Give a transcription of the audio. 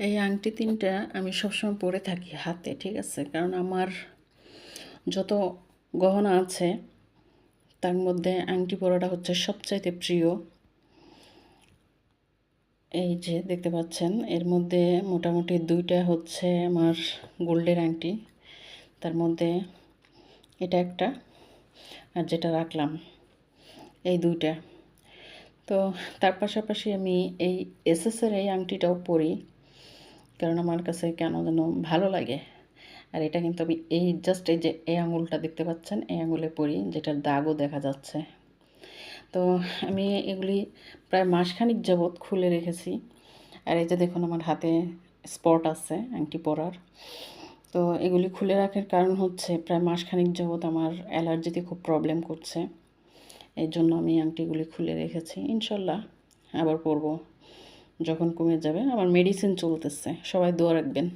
এই আংটি তিনটা আমি সবসময় পরে থাকি হাতে, ঠিক আছে? কারণ আমার যত গহনা আছে তার মধ্যে আংটি পরাটা হচ্ছে সবচাইতে প্রিয়। এই যে দেখতে পাচ্ছেন, এর মধ্যে মোটামুটি দুইটা হচ্ছে আমার গোল্ডের আংটি, তার মধ্যে এটা একটা আর যেটা রাখলাম এই দুইটা। তো তার পাশাপাশি আমি এই এসএসের এই আংটিটাও পরি, কারণ আমার কাছে কেন যেন ভালো লাগে। আর এটা কিন্তু আমি এই জাস্ট এই যে এই আঙুলটা দেখতে পাচ্ছেন, এই আঙুলে পরি, যেটার দাগও দেখা যাচ্ছে। তো আমি এগুলি প্রায় মাসখানেক যাবৎ খুলে রেখেছি। আর এই যে দেখুন আমার হাতে স্পট আছে আংটি পরার। তো এগুলি খুলে রাখার কারণ হচ্ছে প্রায় মাসখানেক যাবৎ আমার অ্যালার্জিতে খুব প্রবলেম করছে, এই জন্য আমি আংটিগুলি খুলে রেখেছি। ইনশাল্লাহ আবার পরবো যখন কমে যাবে। আমার মেডিসিন চলতেছে, সবাই দোয়া রাখবেন।